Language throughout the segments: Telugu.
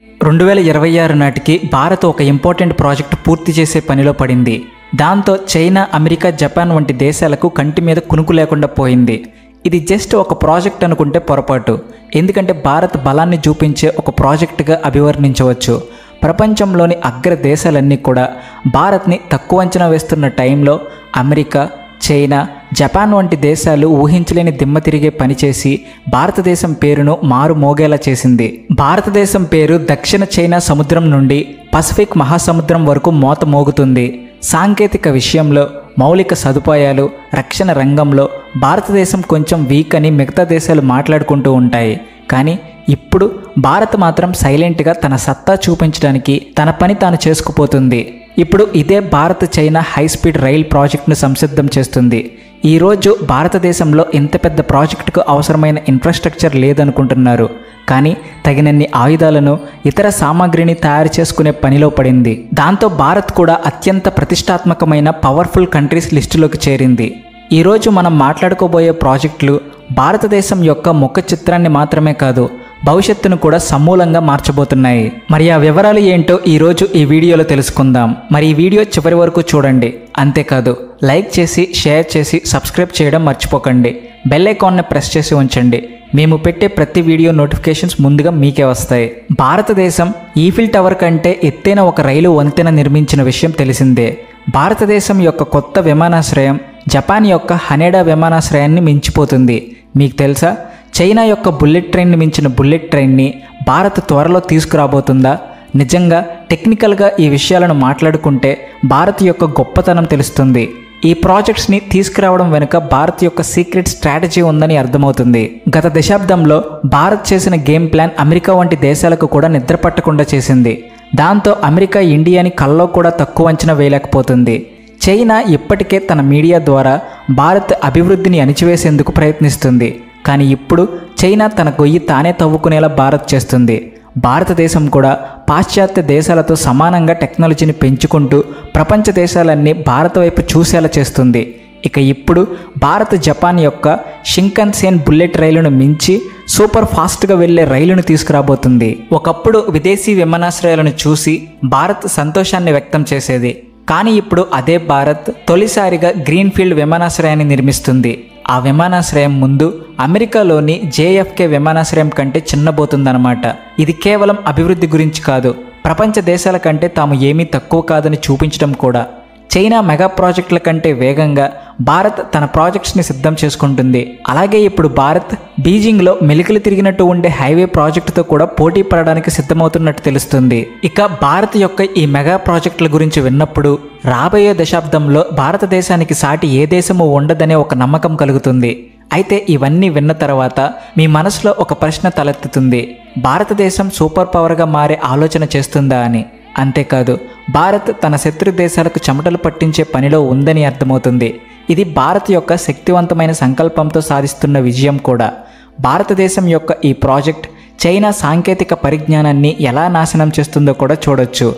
2026 నాటికి భారత్ ఒక ఇంపార్టెంట్ ప్రాజెక్ట్ పూర్తి చేసే పనిలో పడింది. దాంతో చైనా, అమెరికా, జపాన్ వంటి దేశాలకు కంటి మీద కునుకు లేకుండా పోయింది. ఇది జస్ట్ ఒక ప్రాజెక్ట్ అనుకుంటే పొరపాటు. ఎందుకంటే భారత్ బలాన్ని చూపించే ఒక ప్రాజెక్టుగా అభివర్ణించవచ్చు. ప్రపంచంలోని అగ్ర దేశాలన్నీ కూడా భారత్ని తక్కువ అంచనా వేస్తున్న టైంలో అమెరికా, చైనా, జపాన్ వంటి దేశాలు ఊహించలేని దిమ్మ తిరిగే పనిచేసి భారతదేశం పేరును మారు మోగేలా చేసింది. భారతదేశం పేరు దక్షిణ చైనా సముద్రం నుండి పసిఫిక్ మహాసముద్రం వరకు మోత మోగుతుంది. సాంకేతిక విషయంలో, మౌలిక సదుపాయాలు, రక్షణ రంగంలో భారతదేశం కొంచెం వీక్ అని మిగతా దేశాలు మాట్లాడుకుంటూ ఉంటాయి. కానీ ఇప్పుడు భారత్ మాత్రం సైలెంట్గా తన సత్తా చూపించడానికి తన పని తాను చేసుకుపోతుంది. ఇప్పుడు ఇదే Bharat China high speed rail ప్రాజెక్టును సంసిద్ధం చేస్తుంది. ఈరోజు భారతదేశంలో ఇంత పెద్ద ప్రాజెక్టుకు అవసరమైన ఇన్ఫ్రాస్ట్రక్చర్ లేదనుకుంటున్నారు. కానీ తగినన్ని ఆయుధాలను, ఇతర సామాగ్రిని తయారు చేసుకునే పనిలో పడింది. దాంతో భారత్ కూడా అత్యంత ప్రతిష్టాత్మకమైన పవర్ఫుల్ కంట్రీస్ లిస్టులోకి చేరింది. ఈరోజు మనం మాట్లాడుకోబోయే ప్రాజెక్టులు భారతదేశం యొక్క ముఖ చిత్రాన్ని మాత్రమే కాదు, భవిష్యత్తును కూడా సమూలంగా మార్చబోతున్నాయి. మరి ఆ వివరాలు ఏంటో ఈరోజు ఈ వీడియోలో తెలుసుకుందాం. మరి ఈ వీడియో చివరి వరకు చూడండి. అంతేకాదు లైక్ చేసి, షేర్ చేసి, సబ్స్క్రైబ్ చేయడం మర్చిపోకండి. బెల్ ఐకాన్ని ప్రెస్ చేసి ఉంచండి. మేము పెట్టే ప్రతి వీడియో నోటిఫికేషన్స్ ముందుగా మీకే వస్తాయి. భారతదేశం ఈఫిల్ టవర్ కంటే ఎత్తైన ఒక రైలు వంతెన నిర్మించిన విషయం తెలిసిందే. భారతదేశం యొక్క కొత్త విమానాశ్రయం జపాన్ యొక్క హనేడా విమానాశ్రయాన్ని మించిపోతుంది. మీకు తెలుసా, చైనా యొక్క బుల్లెట్ ట్రైన్ని మించిన బుల్లెట్ ట్రైన్ని భారత్ త్వరలో తీసుకురాబోతుందా? నిజంగా టెక్నికల్గా ఈ విషయాలను మాట్లాడుకుంటే భారత్ యొక్క గొప్పతనం తెలుస్తుంది. ఈ ప్రాజెక్ట్స్ని తీసుకురావడం వెనుక భారత్ యొక్క సీక్రెట్ స్ట్రాటజీ ఉందని అర్థమవుతుంది. గత దశాబ్దంలో భారత్ చేసిన గేమ్ ప్లాన్ అమెరికా వంటి దేశాలకు కూడా నిద్ర పట్టకుండా చేసింది. దాంతో అమెరికా ఇండియాని కల్లో కూడా తక్కువ అంచనా వేయలేకపోతుంది. చైనా ఇప్పటికే తన మీడియా ద్వారా భారత్ అభివృద్ధిని అణిచివేసేందుకు ప్రయత్నిస్తుంది. కానీ ఇప్పుడు చైనా తన గొయ్యి తానే తవ్వుకునేలా భారత్ చేస్తుంది. భారతదేశం కూడా పాశ్చాత్య దేశాలతో సమానంగా టెక్నాలజీని పెంచుకుంటూ ప్రపంచ దేశాలన్నీ భారత్ వైపు చూసేలా చేస్తుంది. ఇక ఇప్పుడు భారత్ జపాన్ యొక్క షింకన్సేన్ బుల్లెట్ రైలును మించి సూపర్ ఫాస్ట్గా వెళ్లే రైలును తీసుకురాబోతుంది. ఒకప్పుడు విదేశీ విమానాశ్రయాలను చూసి భారత్ సంతోషాన్ని వ్యక్తం చేసేది. కానీ ఇప్పుడు అదే భారత్ తొలిసారిగా గ్రీన్ఫీల్డ్ విమానాశ్రయాన్ని నిర్మిస్తుంది. ఆ విమానాశ్రయం ముందు అమెరికాలోని JFK విమానాశ్రయం కంటే చిన్నబోతుందన్నమాట. ఇది కేవలం అభివృద్ధి గురించి కాదు, ప్రపంచ దేశాల కంటే తాము ఏమీ తక్కువ కాదని చూపించడం కూడా. చైనా మెగా ప్రాజెక్టుల కంటే వేగంగా భారత్ తన ప్రాజెక్ట్స్ని సిద్ధం చేసుకుంటుంది. అలాగే ఇప్పుడు భారత్ బీజింగ్లో మెలికలు తిరిగినట్టు ఉండే హైవే ప్రాజెక్టుతో కూడా పోటీ పడడానికి సిద్ధమవుతున్నట్టు తెలుస్తుంది. ఇక భారత్ యొక్క ఈ మెగా ప్రాజెక్టుల గురించి విన్నప్పుడు రాబోయే దశాబ్దంలో భారతదేశానికి సాటి ఏ దేశము ఉండదనే ఒక నమ్మకం కలుగుతుంది. అయితే ఇవన్నీ విన్న తర్వాత మీ మనసులో ఒక ప్రశ్న తలెత్తుతుంది. భారతదేశం సూపర్ పవర్గా మారే ఆలోచన చేస్తుందా అని. అంతేకాదు భారత్ తన శత్రు దేశాలకు చెమటలు పట్టించే పనిలో ఉందని అర్థమవుతుంది. ఇది భారత్ యొక్క శక్తివంతమైన సంకల్పంతో సాధిస్తున్న విజయం కూడా. భారతదేశం యొక్క ఈ ప్రాజెక్ట్ చైనా సాంకేతిక పరిజ్ఞానాన్ని ఎలా నాశనం చేస్తుందో కూడా చూడొచ్చు.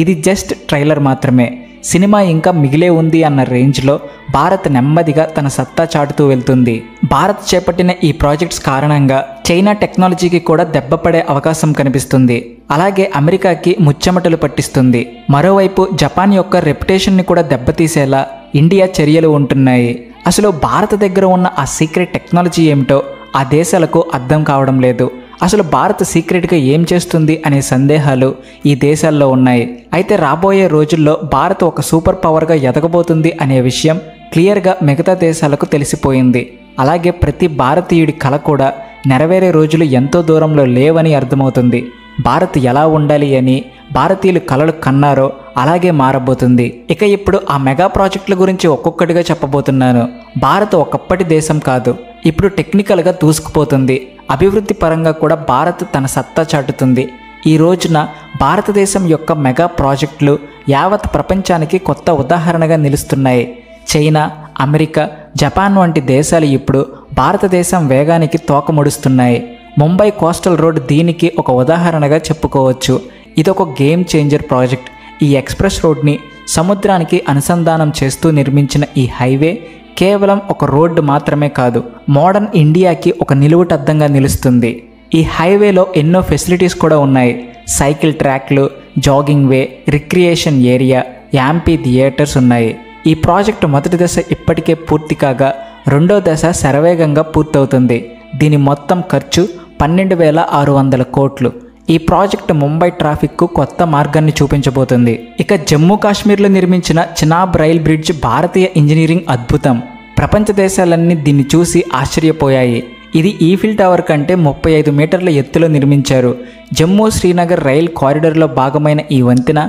ఇది జస్ట్ ట్రైలర్ మాత్రమే. సినిమా ఇంకా మిగిలే ఉంది అన్న రేంజ్లో భారత్ నెమ్మదిగా తన సత్తా చాటుతూ వెళ్తుంది. భారత్ చేపట్టిన ఈ ప్రాజెక్ట్స్ కారణంగా చైనా టెక్నాలజీకి కూడా దెబ్బపడే అవకాశం కనిపిస్తుంది. అలాగే అమెరికాకి ముచ్చెమటలు పట్టిస్తుంది. మరోవైపు జపాన్ యొక్క రెప్యుటేషన్ని కూడా దెబ్బతీసేలా ఇండియా చర్యలు ఉంటున్నాయి. అసలు భారత్ దగ్గర ఉన్న ఆ సీక్రెట్ టెక్నాలజీ ఏమిటో ఆ దేశాలకు అర్థం కావడం లేదు. అసలు భారత్ సీక్రెట్గా ఏం చేస్తుంది అనే సందేహాలు ఈ దేశాల్లో ఉన్నాయి. అయితే రాబోయే రోజుల్లో భారత్ ఒక సూపర్ పవర్గా ఎదగబోతుంది అనే విషయం క్లియర్గా మిగతా దేశాలకు తెలిసిపోయింది. అలాగే ప్రతి భారతీయుడి కల కూడా నెరవేరే రోజులు ఎంతో దూరంలో లేవని అర్థమవుతుంది. భారత్ ఎలా ఉండాలి అని భారతీయులు కలలు కన్నారో అలాగే మారబోతుంది. ఇక ఇప్పుడు ఆ మెగా ప్రాజెక్టుల గురించి ఒక్కొక్కటిగా చెప్పబోతున్నాను. భారత్ ఒకప్పటి దేశం కాదు, ఇప్పుడు టెక్నికల్గా దూసుకుపోతుంది. అభివృద్ధి పరంగా కూడా భారత్ తన సత్తా చాటుతుంది. ఈ రోజున భారతదేశం యొక్క మెగా ప్రాజెక్టులు యావత్ ప్రపంచానికి కొత్త ఉదాహరణగా నిలుస్తున్నాయి. చైనా, అమెరికా, జపాన్ వంటి దేశాలు ఇప్పుడు భారతదేశం వేగానికి తోకముడుస్తున్నాయి. ముంబై కోస్టల్ రోడ్ దీనికి ఒక ఉదాహరణగా చెప్పుకోవచ్చు. ఇదొక గేమ్ చేంజర్ ప్రాజెక్ట్. ఈ ఎక్స్ప్రెస్ రోడ్ని సముద్రానికి అనుసంధానం చేస్తూ నిర్మించిన ఈ హైవే కేవలం ఒక రోడ్డు మాత్రమే కాదు, మోడర్న్ ఇండియాకి ఒక నిలువుటద్దంగా నిలుస్తుంది. ఈ హైవేలో ఎన్నో ఫెసిలిటీస్ కూడా ఉన్నాయి. సైకిల్ ట్రాక్లు, జాగింగ్ వే, రిక్రియేషన్ ఏరియా, యాంపీ థియేటర్స్ ఉన్నాయి. ఈ ప్రాజెక్టు మొదటి దశ ఇప్పటికే పూర్తి కాగా రెండో దశ శరవేగంగా పూర్తవుతుంది. దీని మొత్తం ఖర్చు 12,600 కోట్లు. ఈ ప్రాజెక్టు ముంబై ట్రాఫిక్కు కొత్త మార్గాన్ని చూపించబోతుంది. ఇక జమ్మూ కాశ్మీర్లో నిర్మించిన చినాబ్ రైల్ బ్రిడ్జ్ భారతీయ ఇంజనీరింగ్ అద్భుతం. ప్రపంచ దేశాలన్నీ దీన్ని చూసి ఆశ్చర్యపోయాయి. ఇది ఈఫిల్ టవర్ కంటే 35 మీటర్ల ఎత్తులో నిర్మించారు. జమ్మూ శ్రీనగర్ రైల్ కారిడార్లో భాగమైన ఈ వంతెన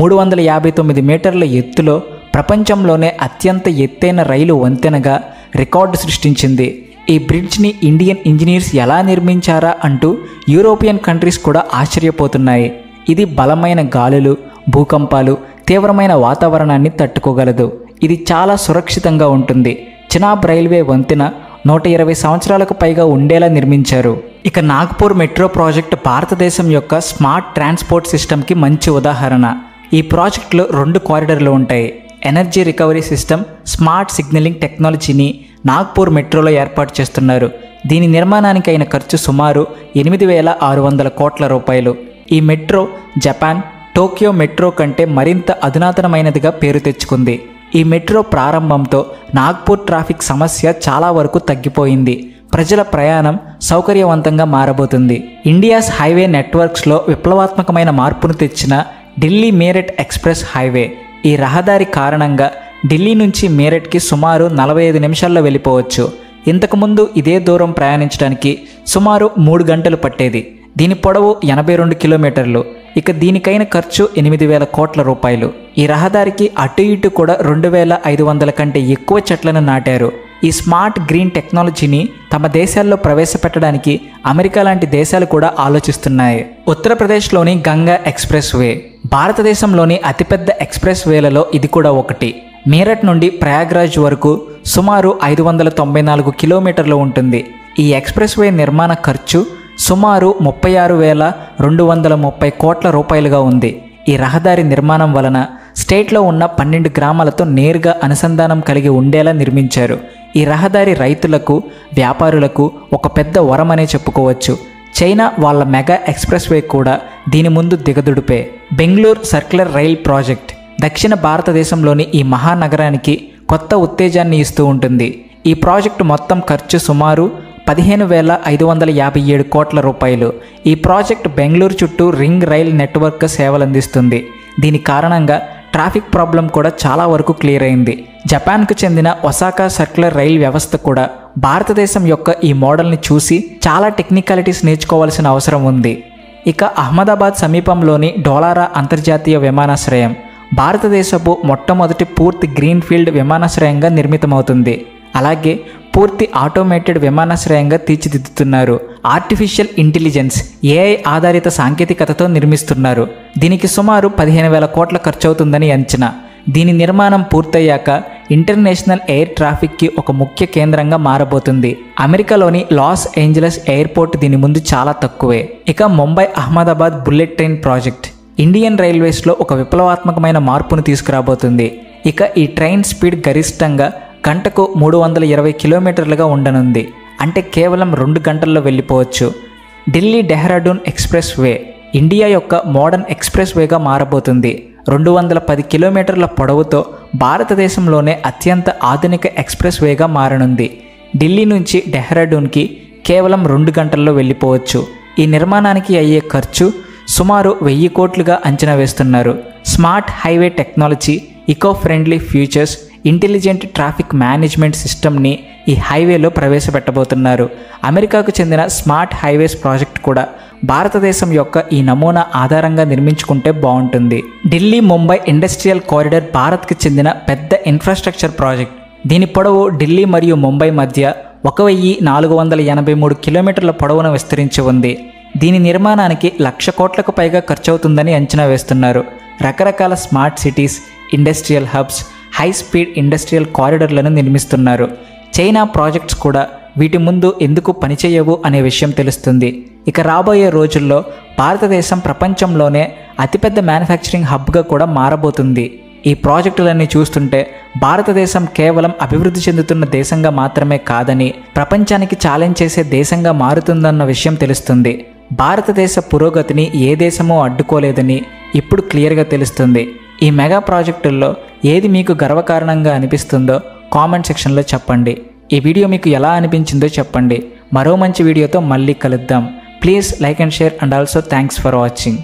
359 మీటర్ల ఎత్తులో ప్రపంచంలోనే అత్యంత ఎత్తైన రైలు వంతెనగా రికార్డు సృష్టించింది. ఈ బ్రిడ్జ్ని ఇండియన్ ఇంజనీర్స్ ఎలా నిర్మించారా అంటూ యూరోపియన్ కంట్రీస్ కూడా ఆశ్చర్యపోతున్నాయి. ఇది బలమైన గాలులు, భూకంపాలు, తీవ్రమైన వాతావరణాన్ని తట్టుకోగలదు. ఇది చాలా సురక్షితంగా ఉంటుంది. చినాబ్ రైల్వే వంతెన 120 సంవత్సరాలకు పైగా ఉండేలా నిర్మించారు. ఇక నాగ్పూర్ మెట్రో ప్రాజెక్టు భారతదేశం యొక్క స్మార్ట్ ట్రాన్స్పోర్ట్ సిస్టమ్కి మంచి ఉదాహరణ. ఈ ప్రాజెక్టులో 2 కారిడార్లు ఉంటాయి. Energy recovery system, smart signalling టెక్నాలజీని నాగ్పూర్ మెట్రోలో ఏర్పాటు చేస్తున్నారు. దీని నిర్మాణానికి అయిన ఖర్చు సుమారు 8,600 కోట్ల రూపాయలు. ఈ మెట్రో జపాన్ టోక్యో మెట్రో కంటే మరింత అధునాతనమైనదిగా పేరు తెచ్చుకుంది. ఈ మెట్రో ప్రారంభంతో నాగ్పూర్ ట్రాఫిక్ సమస్య చాలా వరకు తగ్గిపోయింది. ప్రజల ప్రయాణం సౌకర్యవంతంగా మారబోతుంది. ఇండియాస్ హైవే నెట్వర్క్స్లో విప్లవాత్మకమైన మార్పును తెచ్చిన ఢిల్లీ మీరట్ ఎక్స్ప్రెస్ హైవే. ఈ రహదారి కారణంగా ఢిల్లీ నుంచి మీరట్కి సుమారు 45 నిమిషాల్లో వెళ్ళిపోవచ్చు. ఇంతకుముందు ఇదే దూరం ప్రయాణించడానికి సుమారు 3 గంటలు పట్టేది. దీని పొడవు 82 కిలోమీటర్లు. ఇక దీనికైన ఖర్చు 8,000 కోట్ల రూపాయలు. ఈ రహదారికి అటు ఇటు కూడా 2,500 కంటే ఎక్కువ చెట్లను నాటారు. ఈ స్మార్ట్ గ్రీన్ టెక్నాలజీని తమ దేశాల్లో ప్రవేశపెట్టడానికి అమెరికా లాంటి దేశాలు కూడా ఆలోచిస్తున్నాయి. ఉత్తరప్రదేశ్లోని గంగా ఎక్స్ప్రెస్ వే భారతదేశంలోని అతిపెద్ద ఎక్స్ప్రెస్ వేలలో ఇది కూడా ఒకటి. మీరట్ నుండి ప్రయాగ్రాజ్ వరకు సుమారు 594 కిలోమీటర్లు ఉంటుంది. ఈ ఎక్స్ప్రెస్ వే నిర్మాణ ఖర్చు సుమారు 36,230 కోట్ల రూపాయలుగా ఉంది. ఈ రహదారి నిర్మాణం వలన స్టేట్లో ఉన్న 12 గ్రామాలతో నేరుగా అనుసంధానం కలిగి ఉండేలా నిర్మించారు. ఈ రహదారి రైతులకు, వ్యాపారులకు ఒక పెద్ద వరమనే చెప్పుకోవచ్చు. చైనా వాళ్ళ మెగా ఎక్స్ప్రెస్ వే కూడా దీని ముందు దిగదుడిపే. బెంగళూరు సర్క్యులర్ రైల్ ప్రాజెక్ట్ దక్షిణ భారతదేశంలోని ఈ మహానగరానికి కొత్త ఉత్తేజాన్ని ఇస్తూ ఉంటుంది. ఈ ప్రాజెక్టు మొత్తం ఖర్చు సుమారు 15,557 కోట్ల రూపాయలు. ఈ ప్రాజెక్టు బెంగళూరు చుట్టూ రింగ్ రైల్ నెట్వర్క్ సేవలందిస్తుంది. దీని కారణంగా ట్రాఫిక్ ప్రాబ్లం కూడా చాలా వరకు క్లియర్ అయింది. జపాన్కు చెందిన ఒసాకా సర్క్యులర్ రైల్ వ్యవస్థ కూడా భారతదేశం యొక్క ఈ మోడల్ని చూసి చాలా టెక్నికాలిటీస్ నేర్చుకోవాల్సిన అవసరం ఉంది. ఇక అహ్మదాబాద్ సమీపంలోని డోలారా అంతర్జాతీయ విమానాశ్రయం భారతదేశపు మొట్టమొదటి పూర్తి గ్రీన్ఫీల్డ్ విమానాశ్రయంగా నిర్మితమవుతుంది. అలాగే పూర్తి ఆటోమేటెడ్ విమానాశ్రయంగా తీర్చిదిద్దుతున్నారు. ఆర్టిఫిషియల్ ఇంటెలిజెన్స్ ఏఐ ఆధారిత సాంకేతికతతో నిర్మిస్తున్నారు. దీనికి సుమారు 15,000 కోట్ల ఖర్చవుతుందని అంచనా. దీని నిర్మాణం పూర్తయ్యాక ఇంటర్నేషనల్ ఎయిర్ ట్రాఫిక్కి ఒక ముఖ్య కేంద్రంగా మారబోతుంది. అమెరికాలోని లాస్ ఏంజలస్ ఎయిర్పోర్ట్ దీని ముందు చాలా తక్కువే. ఇక Mumbai Ahmedabad bullet train project Indian రైల్వేస్లో ఒక విప్లవాత్మకమైన మార్పును తీసుకురాబోతుంది. ఇక ఈ ట్రైన్ స్పీడ్ గరిష్టంగా గంటకు 320 కిలోమీటర్లుగా ఉండనుంది. అంటే కేవలం 2 గంటల్లో వెళ్ళిపోవచ్చు. Delhi Dehradun express way India యొక్క మోడర్న్ ఎక్స్ప్రెస్ వేగా మారబోతుంది. 210 కిలోమీటర్ల పొడవుతో భారతదేశంలోనే అత్యంత ఆధునిక ఎక్స్ప్రెస్ వేగా మారనుంది. ఢిల్లీ నుంచి డెహ్రాడూన్కి కేవలం 2 గంటల్లో వెళ్ళిపోవచ్చు. ఈ నిర్మాణానికి అయ్యే ఖర్చు సుమారు 1000 కోట్లుగా అంచనా వేస్తున్నారు. Smart highway technology, eco friendly futures, intelligent traffic management సిస్టమ్ని ఈ హైవేలో ప్రవేశపెట్టబోతున్నారు. అమెరికాకు చెందిన స్మార్ట్ హైవేస్ ప్రాజెక్ట్ కూడా భారతదేశం యొక్క ఈ నమూనా ఆధారంగా నిర్మించుకుంటే బాగుంటుంది. ఢిల్లీ ముంబై ఇండస్ట్రియల్ కారిడార్ భారత్కి చెందిన పెద్ద ఇన్ఫ్రాస్ట్రక్చర్ ప్రాజెక్ట్. దీని పొడవు ఢిల్లీ మరియు ముంబై మధ్య 1483 కిలోమీటర్ల పొడవున విస్తరించి ఉంది. దీని నిర్మాణానికి 1,00,000 కోట్లకు పైగా ఖర్చవుతుందని అంచనా వేస్తున్నారు. రకరకాల smart cities, industrial hubs, high speed industrial కారిడార్లను నిర్మిస్తున్నారు. చైనా ప్రాజెక్ట్స్ కూడా వీటి ముందు ఎందుకు పనిచేయవు అనే విషయం తెలుస్తుంది. ఇక రాబోయే రోజుల్లో భారతదేశం ప్రపంచంలోనే అతిపెద్ద మ్యానుఫ్యాక్చరింగ్ హబ్గా కూడా మారబోతుంది. ఈ ప్రాజెక్టులన్నీ చూస్తుంటే భారతదేశం కేవలం అభివృద్ధి చెందుతున్న దేశంగా మాత్రమే కాదని ప్రపంచానికి ఛాలెంజ్ చేసే దేశంగా మారుతుందన్న విషయం తెలుస్తుంది. భారతదేశ పురోగతిని ఏ దేశమూ అడ్డుకోలేదని ఇప్పుడు క్లియర్గా తెలుస్తుంది. ఈ మెగా ప్రాజెక్టుల్లో ఏది మీకు గర్వకారణంగా అనిపిస్తుందో కామెంట్ సెక్షన్లో చెప్పండి. ఈ వీడియో మీకు ఎలా అనిపించిందో చెప్పండి. మరో మంచి వీడియోతో మళ్ళీ కలుద్దాం. Please like and share and also thanks for watching.